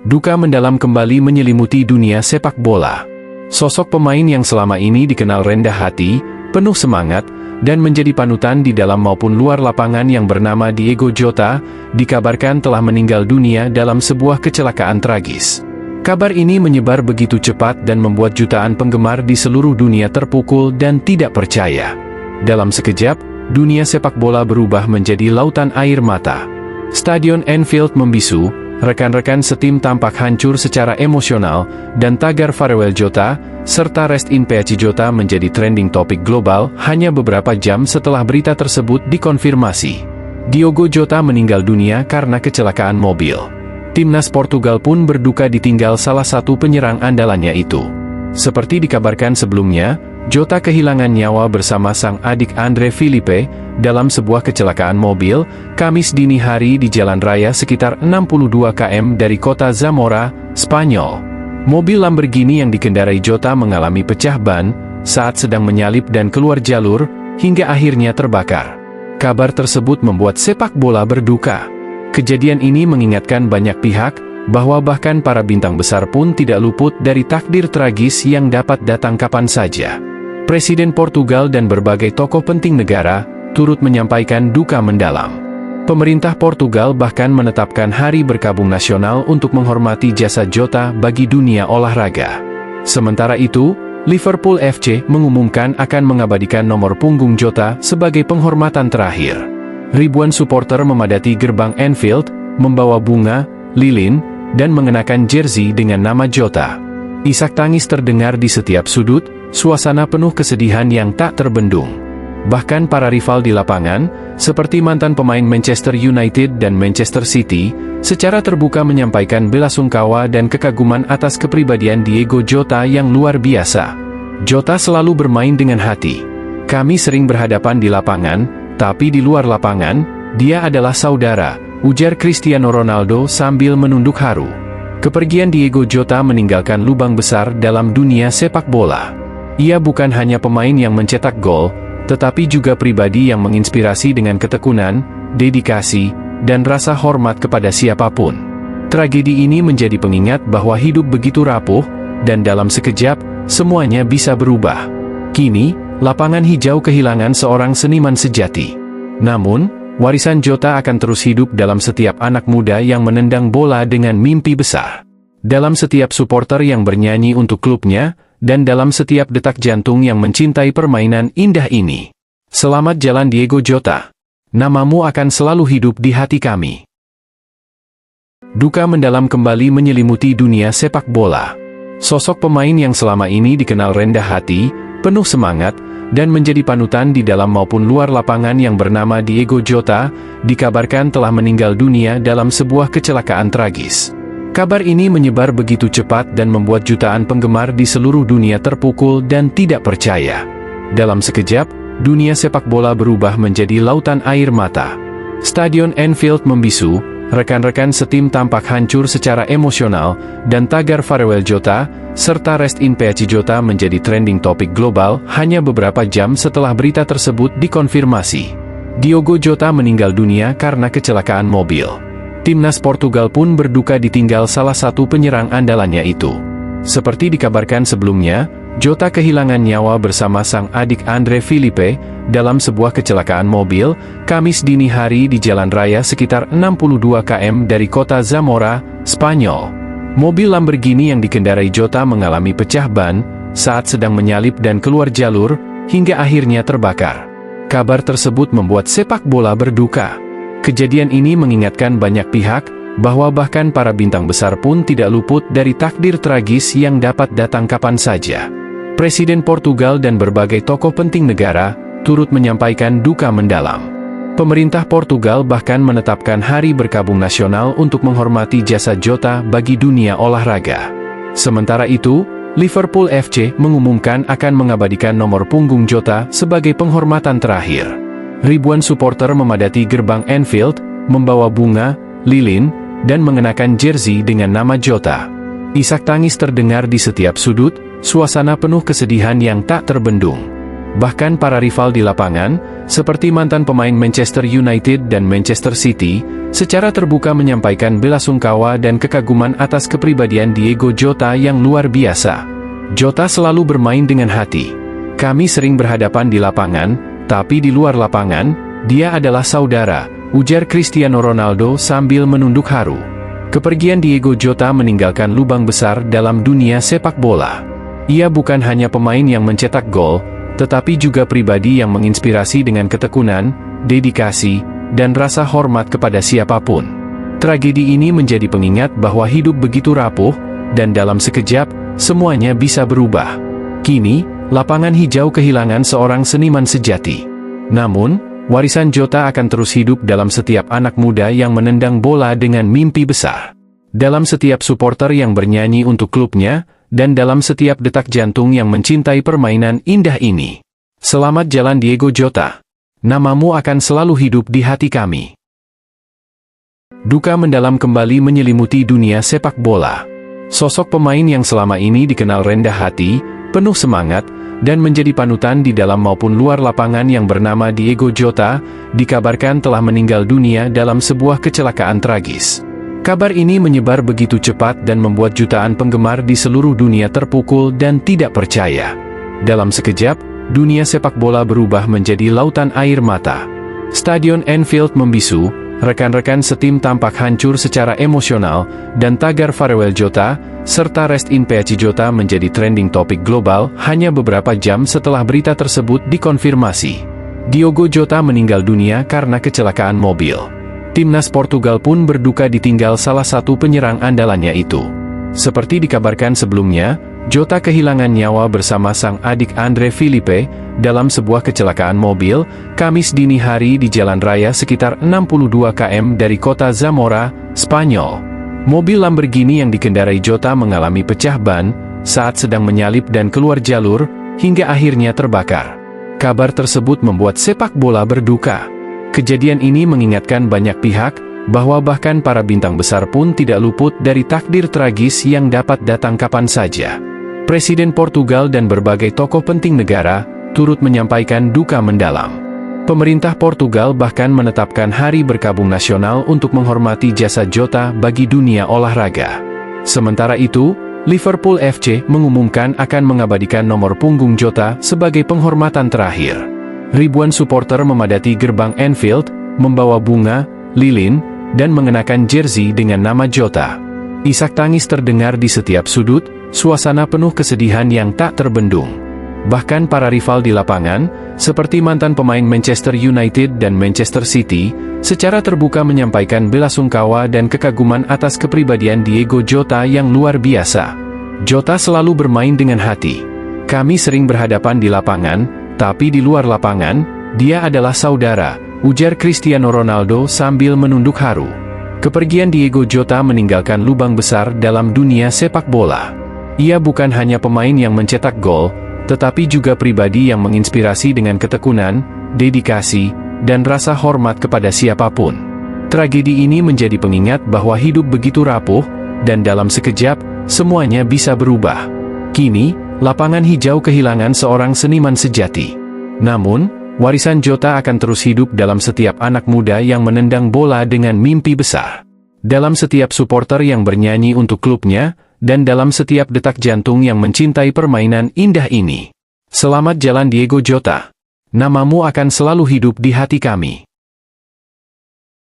Duka mendalam kembali menyelimuti dunia sepak bola. Sosok pemain yang selama ini dikenal rendah hati, penuh semangat, dan menjadi panutan di dalam maupun luar lapangan yang bernama Diogo Jota, dikabarkan telah meninggal dunia dalam sebuah kecelakaan tragis. Kabar ini menyebar begitu cepat dan membuat jutaan penggemar di seluruh dunia terpukul dan tidak percaya. Dalam sekejap, dunia sepak bola berubah menjadi lautan air mata. Stadion Anfield membisu, rekan-rekan setim tampak hancur secara emosional, dan tagar Farewell Jota, serta Rest in Peace Jota menjadi trending topik global hanya beberapa jam setelah berita tersebut dikonfirmasi. Diogo Jota meninggal dunia karena kecelakaan mobil. Timnas Portugal pun berduka ditinggal salah satu penyerang andalannya itu. Seperti dikabarkan sebelumnya, Jota kehilangan nyawa bersama sang adik Andre Filipe dalam sebuah kecelakaan mobil, Kamis dini hari di jalan raya sekitar 62 km dari kota Zamora, Spanyol. Mobil Lamborghini yang dikendarai Jota mengalami pecah ban saat sedang menyalip dan keluar jalur, hingga akhirnya terbakar. Kabar tersebut membuat sepak bola berduka. Kejadian ini mengingatkan banyak pihak bahwa bahkan para bintang besar pun tidak luput dari takdir tragis yang dapat datang kapan saja. Presiden Portugal dan berbagai tokoh penting negara turut menyampaikan duka mendalam. Pemerintah Portugal bahkan menetapkan hari berkabung nasional untuk menghormati jasa Jota bagi dunia olahraga. Sementara itu, Liverpool FC mengumumkan akan mengabadikan nomor punggung Jota sebagai penghormatan terakhir. Ribuan supporter memadati gerbang Anfield, membawa bunga, lilin, dan mengenakan jersey dengan nama Jota. Isak tangis terdengar di setiap sudut, suasana penuh kesedihan yang tak terbendung. Bahkan para rival di lapangan, seperti mantan pemain Manchester United dan Manchester City, secara terbuka menyampaikan belasungkawa dan kekaguman atas kepribadian Diogo Jota yang luar biasa. Jota selalu bermain dengan hati. Kami sering berhadapan di lapangan, tapi di luar lapangan, dia adalah saudara, ujar Cristiano Ronaldo sambil menunduk haru. Kepergian Diogo Jota meninggalkan lubang besar dalam dunia sepak bola. Ia bukan hanya pemain yang mencetak gol, tetapi juga pribadi yang menginspirasi dengan ketekunan, dedikasi, dan rasa hormat kepada siapapun. Tragedi ini menjadi pengingat bahwa hidup begitu rapuh, dan dalam sekejap, semuanya bisa berubah. Kini, lapangan hijau kehilangan seorang seniman sejati. Namun, warisan Jota akan terus hidup dalam setiap anak muda yang menendang bola dengan mimpi besar. Dalam setiap supporter yang bernyanyi untuk klubnya, dan dalam setiap detak jantung yang mencintai permainan indah ini. Selamat jalan Diogo Jota. Namamu akan selalu hidup di hati kami. Duka mendalam kembali menyelimuti dunia sepak bola. Sosok pemain yang selama ini dikenal rendah hati, penuh semangat, dan menjadi panutan di dalam maupun luar lapangan yang bernama Diogo Jota, dikabarkan telah meninggal dunia dalam sebuah kecelakaan tragis. Kabar ini menyebar begitu cepat dan membuat jutaan penggemar di seluruh dunia terpukul dan tidak percaya. Dalam sekejap, dunia sepak bola berubah menjadi lautan air mata. Stadion Anfield membisu, rekan-rekan setim tampak hancur secara emosional, dan tagar Farewell Jota, serta Rest in Peace Jota menjadi trending topik global hanya beberapa jam setelah berita tersebut dikonfirmasi. Diogo Jota meninggal dunia karena kecelakaan mobil. Timnas Portugal pun berduka ditinggal salah satu penyerang andalannya itu. Seperti dikabarkan sebelumnya, Jota kehilangan nyawa bersama sang adik Andre Filipe dalam sebuah kecelakaan mobil, Kamis dini hari di jalan raya sekitar 62 km dari kota Zamora, Spanyol. Mobil Lamborghini yang dikendarai Jota mengalami pecah ban saat sedang menyalip dan keluar jalur, hingga akhirnya terbakar. Kabar tersebut membuat sepak bola berduka. Kejadian ini mengingatkan banyak pihak bahwa bahkan para bintang besar pun tidak luput dari takdir tragis yang dapat datang kapan saja. Presiden Portugal dan berbagai tokoh penting negara turut menyampaikan duka mendalam. Pemerintah Portugal bahkan menetapkan hari berkabung nasional untuk menghormati jasa Jota bagi dunia olahraga. Sementara itu, Liverpool FC mengumumkan akan mengabadikan nomor punggung Jota sebagai penghormatan terakhir. Ribuan supporter memadati gerbang Anfield, membawa bunga, lilin, dan mengenakan jersey dengan nama Jota. Isak tangis terdengar di setiap sudut, suasana penuh kesedihan yang tak terbendung. Bahkan para rival di lapangan, seperti mantan pemain Manchester United dan Manchester City, secara terbuka menyampaikan belasungkawa dan kekaguman atas kepribadian Diego Jota yang luar biasa. Jota selalu bermain dengan hati. Kami sering berhadapan di lapangan, tapi di luar lapangan, dia adalah saudara, ujar Cristiano Ronaldo sambil menunduk haru. Kepergian Diego Jota meninggalkan lubang besar dalam dunia sepak bola. Ia bukan hanya pemain yang mencetak gol, tetapi juga pribadi yang menginspirasi dengan ketekunan, dedikasi, dan rasa hormat kepada siapapun. Tragedi ini menjadi pengingat bahwa hidup begitu rapuh, dan dalam sekejap, semuanya bisa berubah. Kini, lapangan hijau kehilangan seorang seniman sejati. Namun, warisan Jota akan terus hidup dalam setiap anak muda yang menendang bola dengan mimpi besar. Dalam setiap supporter yang bernyanyi untuk klubnya, dan dalam setiap detak jantung yang mencintai permainan indah ini. Selamat jalan Diego Jota. Namamu akan selalu hidup di hati kami. Duka mendalam kembali menyelimuti dunia sepak bola. Sosok pemain yang selama ini dikenal rendah hati, penuh semangat, dan menjadi panutan di dalam maupun luar lapangan yang bernama Diego Jota, dikabarkan telah meninggal dunia dalam sebuah kecelakaan tragis. Kabar ini menyebar begitu cepat dan membuat jutaan penggemar di seluruh dunia terpukul dan tidak percaya. Dalam sekejap, dunia sepak bola berubah menjadi lautan air mata. Stadion Anfield membisu, rekan-rekan setim tampak hancur secara emosional, dan tagar Farewell Jota, serta Rest in Peace Jota menjadi trending topik global hanya beberapa jam setelah berita tersebut dikonfirmasi. Diogo Jota meninggal dunia karena kecelakaan mobil. Timnas Portugal pun berduka ditinggal salah satu penyerang andalannya itu. Seperti dikabarkan sebelumnya, Jota kehilangan nyawa bersama sang adik Andre Filipe dalam sebuah kecelakaan mobil, Kamis dini hari di jalan raya sekitar 62 km dari kota Zamora, Spanyol. Mobil Lamborghini yang dikendarai Jota mengalami pecah ban saat sedang menyalip dan keluar jalur, hingga akhirnya terbakar. Kabar tersebut membuat sepak bola berduka. Kejadian ini mengingatkan banyak pihak bahwa bahkan para bintang besar pun tidak luput dari takdir tragis yang dapat datang kapan saja. Presiden Portugal dan berbagai tokoh penting negara turut menyampaikan duka mendalam. Pemerintah Portugal bahkan menetapkan hari berkabung nasional untuk menghormati jasa Jota bagi dunia olahraga. Sementara itu, Liverpool FC mengumumkan akan mengabadikan nomor punggung Jota sebagai penghormatan terakhir. Ribuan supporter memadati gerbang Anfield, membawa bunga, lilin, dan mengenakan jersey dengan nama Jota. Isak tangis terdengar di setiap sudut, suasana penuh kesedihan yang tak terbendung. Bahkan para rival di lapangan, seperti mantan pemain Manchester United dan Manchester City, secara terbuka menyampaikan belasungkawa dan kekaguman atas kepribadian Diego Jota yang luar biasa. Jota selalu bermain dengan hati. Kami sering berhadapan di lapangan, tapi di luar lapangan, dia adalah saudara, ujar Cristiano Ronaldo sambil menunduk haru. Kepergian Diego Jota meninggalkan lubang besar dalam dunia sepak bola. Ia bukan hanya pemain yang mencetak gol, tetapi juga pribadi yang menginspirasi dengan ketekunan, dedikasi, dan rasa hormat kepada siapapun. Tragedi ini menjadi pengingat bahwa hidup begitu rapuh, dan dalam sekejap, semuanya bisa berubah. Kini, lapangan hijau kehilangan seorang seniman sejati. Namun, warisan Jota akan terus hidup dalam setiap anak muda yang menendang bola dengan mimpi besar. Dalam setiap supporter yang bernyanyi untuk klubnya, dan dalam setiap detak jantung yang mencintai permainan indah ini. Selamat jalan Diego Jota. Namamu akan selalu hidup di hati kami.